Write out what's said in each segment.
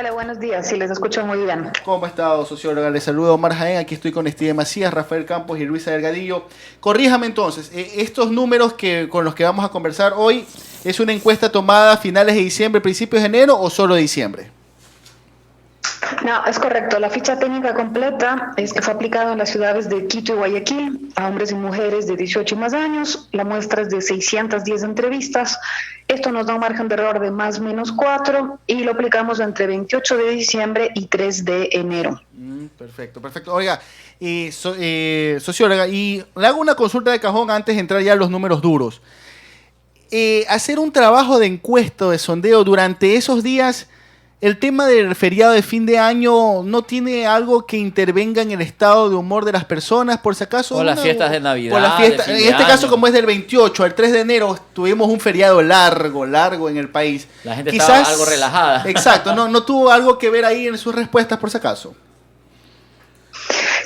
Hola, buenos días. Sí, les escucho muy bien. ¿Cómo está, socióloga? Les saludo Omar Jaén, aquí estoy con Steve Macías, Rafael Campos y Luisa Delgadillo. Corríjame entonces, estos números con los que vamos a conversar hoy, ¿es una encuesta tomada a finales de diciembre, principios de enero o solo de diciembre? No, es correcto. La ficha técnica completa es que fue aplicada en las ciudades de Quito y Guayaquil a hombres y mujeres de 18 y más años. La muestra es de 610 entrevistas. Esto nos da un margen de error de más o menos 4 y lo aplicamos entre 28 de diciembre y 3 de enero. Perfecto, perfecto. Oiga, socióloga, y le hago una consulta de cajón antes de entrar ya a los números duros. Hacer un trabajo de encuesta, de sondeo durante esos días, el tema del feriado de fin de año no tiene algo que intervenga en el estado de humor de las personas, por si acaso. O las fiestas de Navidad. O la fiesta, de fin en de este año. caso, como es del 28 al 3 de enero, tuvimos un feriado largo en el país. La gente Quizás, estaba algo relajada. Exacto, no tuvo algo que ver ahí en sus respuestas, por si acaso.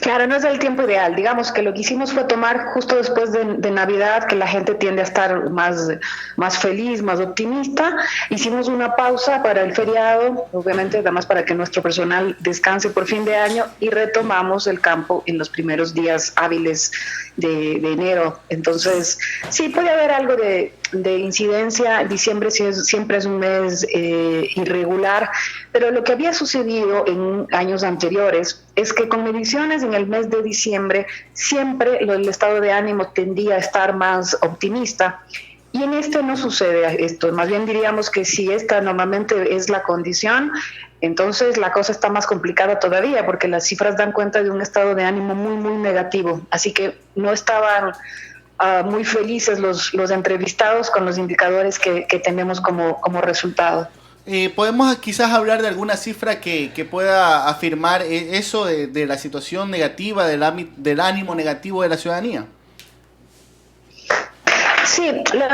Claro, no es el tiempo ideal. Digamos que lo que hicimos fue tomar justo después de Navidad, que la gente tiende a estar más feliz, más optimista. Hicimos una pausa para el feriado, obviamente, además para que nuestro personal descanse por fin de año y retomamos el campo en los primeros días hábiles de enero. Entonces, sí puede haber algo de incidencia. Diciembre siempre es un mes irregular, pero lo que había sucedido en años anteriores es que con mediciones en el mes de diciembre siempre el estado de ánimo tendía a estar más optimista. Y en este no sucede esto, más bien diríamos que si esta normalmente es la condición, entonces la cosa está más complicada todavía porque las cifras dan cuenta de un estado de ánimo muy negativo. Así que no estaban muy felices los entrevistados con los indicadores que tenemos como resultado. ¿Podemos quizás hablar de alguna cifra que pueda afirmar eso de la situación negativa, del ánimo negativo de la ciudadanía? Sí,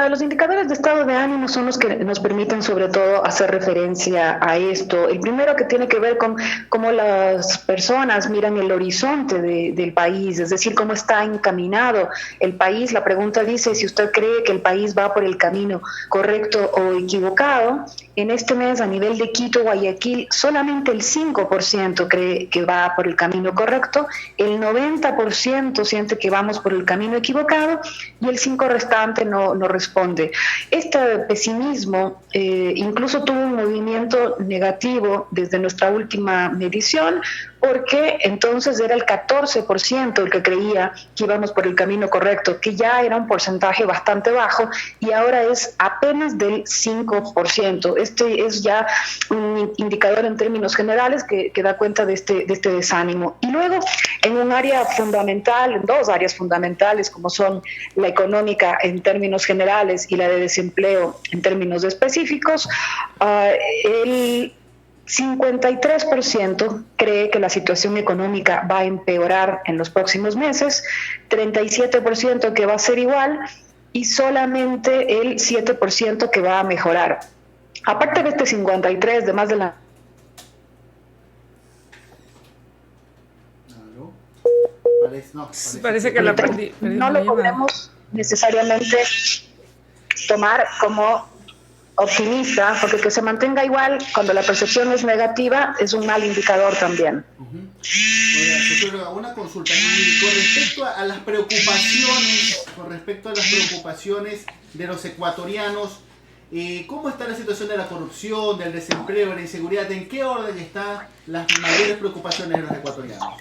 los indicadores de estado de ánimo son los que nos permiten sobre todo hacer referencia a esto. El primero que tiene que ver con cómo las personas miran el horizonte del país, es decir, cómo está encaminado el país. La pregunta dice si usted cree que el país va por el camino correcto o equivocado. En este mes, a nivel de Quito, Guayaquil, solamente el 5% cree que va por el camino correcto, el 90% siente que vamos por el camino equivocado y el 5% restante no responde. Este pesimismo incluso tuvo un movimiento negativo desde nuestra última medición, porque entonces era el 14% el que creía que íbamos por el camino correcto, que ya era un porcentaje bastante bajo, y ahora es apenas del 5%. Este es ya un indicador en términos generales que da cuenta de este desánimo. Y luego, en un área fundamental, en dos áreas fundamentales, como son la económica en términos generales y la de desempleo en términos específicos, el 53% cree que la situación económica va a empeorar en los próximos meses, 37% que va a ser igual y solamente el 7% que va a mejorar. Aparte de este 53%, de más de la... Parece que la perdí. No lo podemos necesariamente tomar como optimista, porque que se mantenga igual cuando la percepción es negativa es un mal indicador también. Oiga, socióloga, una consulta. Y con respecto a las preocupaciones de los ecuatorianos, ¿cómo está la situación de la corrupción, del desempleo, de la inseguridad? ¿En qué orden están las mayores preocupaciones de los ecuatorianos?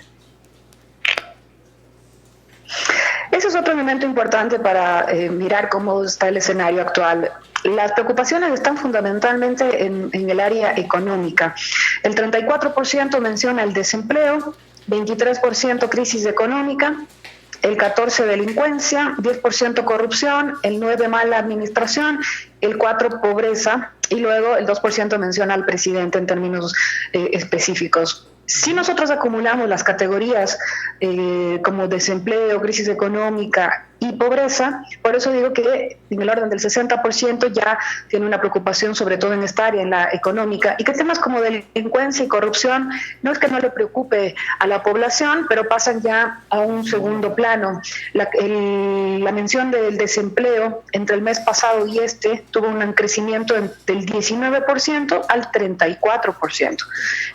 Ese es otro elemento importante para mirar cómo está el escenario actual. Las preocupaciones están fundamentalmente en el área económica. El 34% menciona el desempleo, 23% crisis económica, el 14% delincuencia, 10% corrupción, el 9% mala administración, el 4% pobreza y luego el 2% menciona al presidente en términos específicos. Si nosotros acumulamos las categorías como desempleo, crisis económica y pobreza. Por eso digo que en el orden del 60% ya tiene una preocupación, sobre todo en esta área, en la económica, y que temas como delincuencia y corrupción no es que no le preocupe a la población, pero pasan ya a un segundo plano. La mención del desempleo entre el mes pasado y tuvo un crecimiento del 19% al 34%.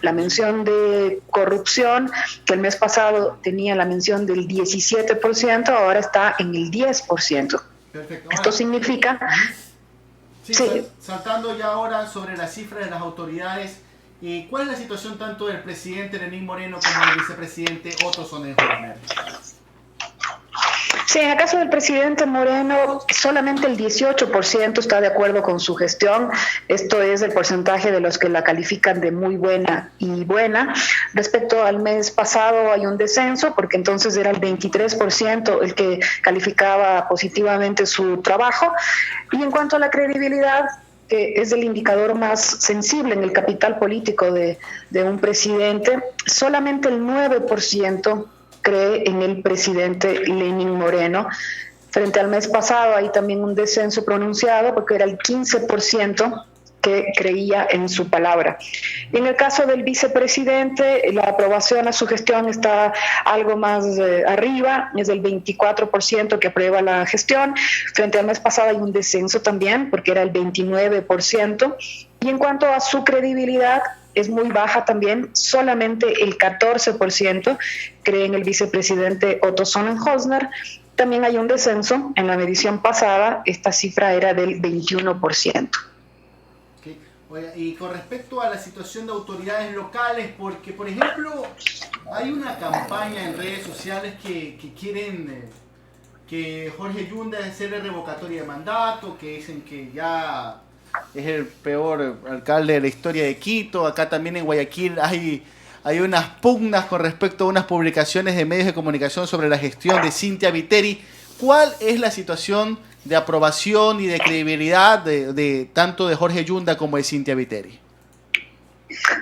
La mención de corrupción, que el mes pasado tenía la mención del 17%, ahora está en el 10%. Perfecto. Esto significa... Sí. Saltando ya ahora sobre las cifras de las autoridades, ¿cuál es la situación tanto del presidente Lenín Moreno como del vicepresidente Otto Sonnenholmer? Sí, en el caso del presidente Moreno, solamente el 18% está de acuerdo con su gestión. Esto es el porcentaje de los que la califican de muy buena y buena. Respecto al mes pasado hay un descenso, porque entonces era el 23% el que calificaba positivamente su trabajo. Y en cuanto a la credibilidad, que es el indicador más sensible en el capital político de un presidente, solamente el 9% cree en el presidente Lenín Moreno. Frente al mes pasado hay también un descenso pronunciado, porque era el 15% que creía en su palabra. Y en el caso del vicepresidente, la aprobación a su gestión está algo más arriba, es el 24% que aprueba la gestión. Frente al mes pasado hay un descenso también, porque era el 29%. Y en cuanto a su credibilidad, es muy baja también, solamente el 14% cree en el vicepresidente Otto Sonnenholmer. También hay un descenso, en la medición pasada esta cifra era del 21%. Okay. Oye, y con respecto a la situación de autoridades locales, porque por ejemplo hay una campaña en redes sociales que quieren que Jorge Yunda hacerle revocatoria de mandato, que dicen que ya es el peor alcalde de la historia de Quito. Acá también en Guayaquil hay unas pugnas con respecto a unas publicaciones de medios de comunicación sobre la gestión de Cynthia Viteri. ¿Cuál es la situación de aprobación y de credibilidad de tanto de Jorge Yunda como de Cynthia Viteri?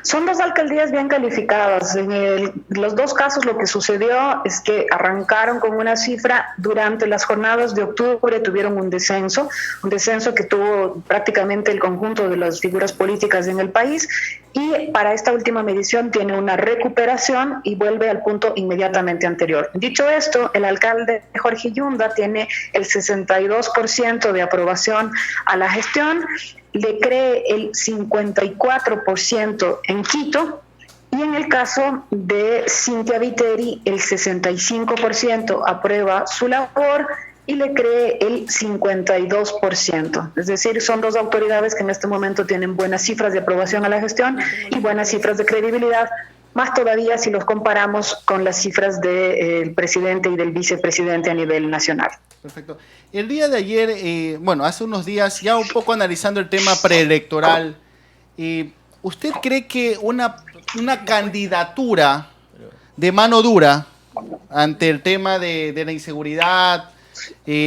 Son dos alcaldías bien calificadas. En los dos casos lo que sucedió es que arrancaron con una cifra, durante las jornadas de octubre tuvieron un descenso que tuvo prácticamente el conjunto de las figuras políticas en el país, y para esta última medición tiene una recuperación y vuelve al punto inmediatamente anterior. Dicho esto, el alcalde Jorge Yunda tiene el 62% de aprobación a la gestión, le cree el 54% en Quito, y en el caso de Cynthia Viteri el 65% aprueba su labor y le cree el 52%. Es decir, son dos autoridades que en este momento tienen buenas cifras de aprobación a la gestión y buenas cifras de credibilidad, más todavía si los comparamos con las cifras del presidente y del vicepresidente a nivel nacional. Perfecto. El día de ayer, hace unos días, ya un poco analizando el tema preelectoral, ¿usted cree que una candidatura de mano dura ante el tema de la inseguridad,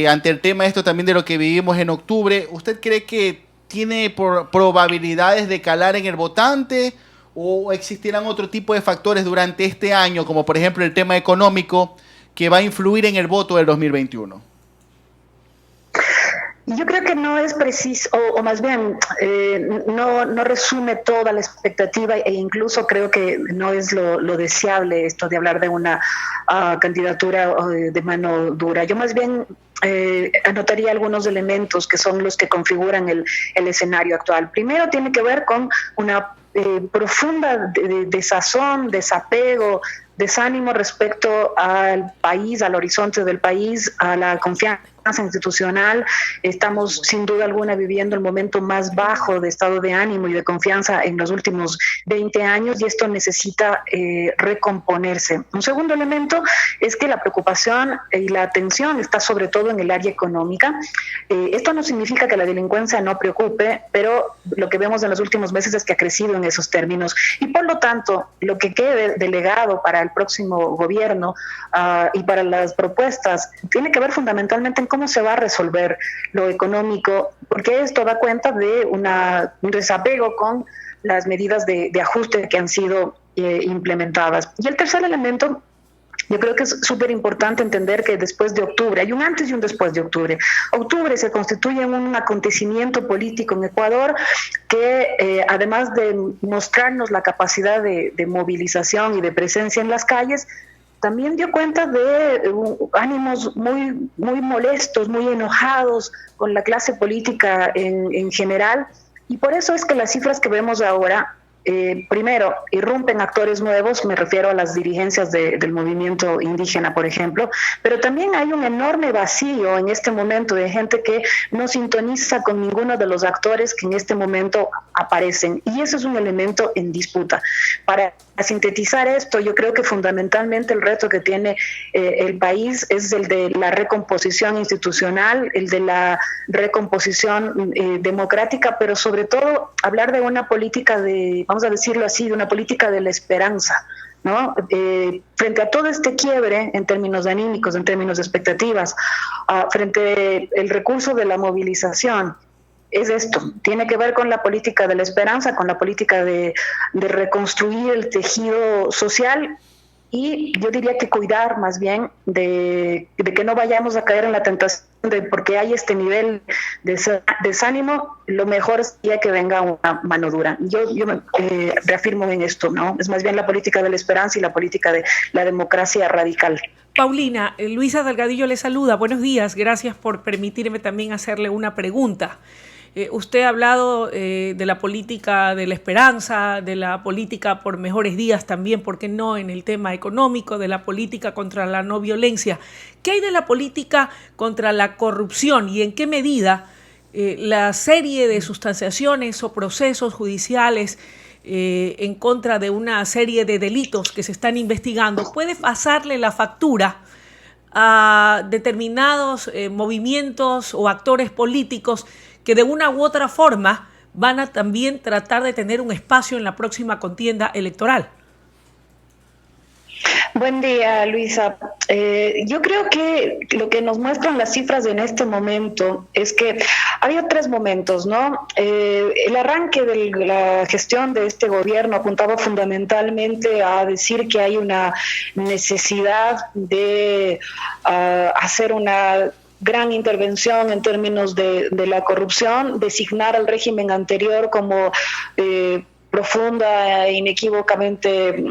ante el tema esto también de lo que vivimos en octubre, ¿usted cree que tiene probabilidades de calar en el votante, o existirán otro tipo de factores durante este año, como por ejemplo el tema económico, que va a influir en el voto del 2021? Yo creo que no es preciso, o más bien no resume toda la expectativa, e incluso creo que no es lo deseable esto de hablar de una candidatura de mano dura. Yo más bien anotaría algunos elementos que son los que configuran el escenario actual. Primero tiene que ver con una profunda desazón, desapego, desánimo respecto al país, al horizonte del país, a la confianza institucional. Estamos sin duda alguna viviendo el momento más bajo de estado de ánimo y de confianza en los últimos 20 años, y esto necesita recomponerse. Un segundo elemento es que la preocupación y la atención está sobre todo en el área económica. Esto no significa que la delincuencia no preocupe, pero lo que vemos en los últimos meses es que ha crecido en esos términos, y por lo tanto lo que quede delegado para el próximo gobierno y para las propuestas tiene que ver fundamentalmente en cómo se va a resolver lo económico, porque esto da cuenta de un desapego con las medidas de ajuste que han sido implementadas. Y el tercer elemento Yo creo que es súper importante entender que después de octubre, hay un antes y un después de octubre. Octubre se constituye un acontecimiento político en Ecuador que, además de mostrarnos la capacidad de movilización y de presencia en las calles, también dio cuenta de ánimos muy molestos, muy enojados con la clase política en general. Y por eso es que las cifras que vemos ahora, primero, irrumpen actores nuevos, me refiero a las dirigencias del movimiento indígena, por ejemplo, pero también hay un enorme vacío en este momento de gente que no sintoniza con ninguno de los actores que en este momento aparecen, y eso es un elemento en disputa. Para sintetizar esto, yo creo que fundamentalmente el reto que tiene el país es el de la recomposición institucional, el de la recomposición democrática, pero sobre todo hablar de una política de, vamos a decirlo así, de una política de la esperanza, ¿no? Frente a todo este quiebre en términos anímicos, en términos de expectativas, frente al recurso de la movilización, es esto, tiene que ver con la política de la esperanza, con la política de reconstruir el tejido social, y yo diría que cuidar más bien de que no vayamos a caer en la tentación de, porque hay este nivel de desánimo, lo mejor sería que venga una mano dura. Yo me reafirmo en esto, ¿no? Es más bien la política de la esperanza y la política de la democracia radical. Paulina, Luisa Delgadillo le saluda. Buenos días, gracias por permitirme también hacerle una pregunta. Usted ha hablado de la política de la esperanza, de la política por mejores días también, ¿por qué no?, en el tema económico, de la política contra la no violencia. ¿Qué hay de la política contra la corrupción y en qué medida la serie de sustanciaciones o procesos judiciales en contra de una serie de delitos que se están investigando puede pasarle la factura a determinados movimientos o actores políticos que de una u otra forma van a también tratar de tener un espacio en la próxima contienda electoral? Buen día, Luisa. Yo creo que lo que nos muestran las cifras en este momento es que había tres momentos, ¿no? El arranque de la gestión de este gobierno apuntaba fundamentalmente a decir que hay una necesidad de hacer una gran intervención en términos de la corrupción, designar al régimen anterior como profunda e inequívocamente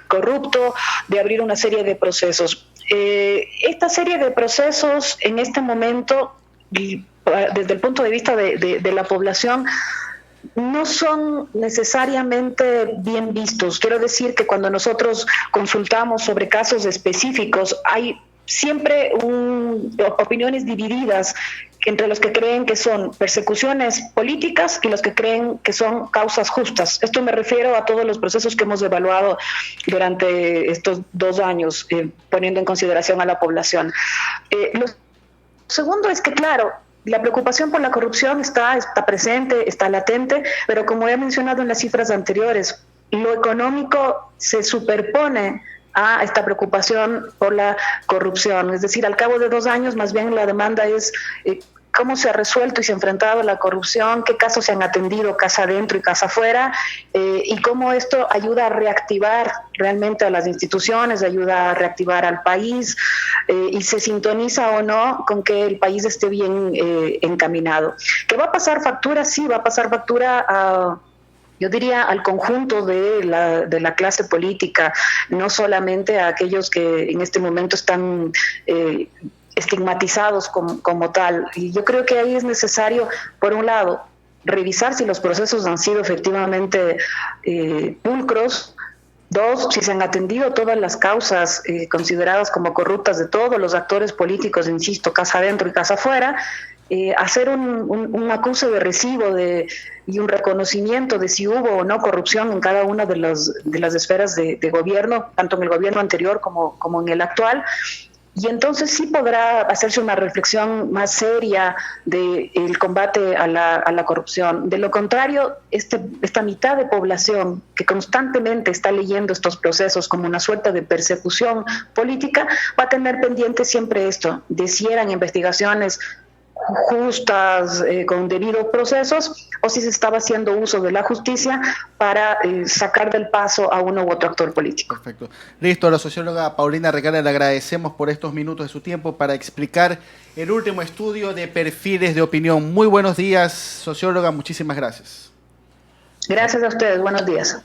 corrupto, de abrir una serie de procesos. Esta serie de procesos en este momento, desde el punto de vista de la población, no son necesariamente bien vistos. Quiero decir que cuando nosotros consultamos sobre casos específicos, hay siempre opiniones divididas entre los que creen que son persecuciones políticas y los que creen que son causas justas. Esto me refiero a todos los procesos que hemos evaluado durante estos 2 años, poniendo en consideración a la población. Lo segundo es que, claro, la preocupación por la corrupción está presente, está latente, pero como he mencionado en las cifras anteriores, lo económico se superpone a esta preocupación por la corrupción. Es decir, al cabo de 2 años, más bien la demanda es cómo se ha resuelto y se ha enfrentado la corrupción, qué casos se han atendido casa adentro y casa afuera, y cómo esto ayuda a reactivar realmente a las instituciones, ayuda a reactivar al país, y se sintoniza o no con que el país esté bien encaminado. ¿Que va a pasar factura? Sí, va a pasar factura a, yo diría, al conjunto de la clase política, no solamente a aquellos que en este momento están estigmatizados como tal. Y yo creo que ahí es necesario, por un lado, revisar si los procesos han sido efectivamente pulcros. 2, si se han atendido todas las causas consideradas como corruptas de todos los actores políticos, insisto, casa adentro y casa afuera. Hacer un acuse de recibo y un reconocimiento de si hubo o no corrupción en cada una de las esferas de gobierno, tanto en el gobierno anterior como en el actual. Y entonces sí podrá hacerse una reflexión más seria del combate a la corrupción. De lo contrario, esta mitad de población que constantemente está leyendo estos procesos como una suerte de persecución política va a tener pendiente siempre esto, de si eran investigaciones justas, con debidos procesos, o si se estaba haciendo uso de la justicia para sacar del paso a uno u otro actor político. Perfecto. Listo, a la socióloga Paulina Recalle le agradecemos por estos minutos de su tiempo para explicar el último estudio de perfiles de opinión. Muy buenos días, socióloga, muchísimas gracias. Gracias a ustedes, buenos días.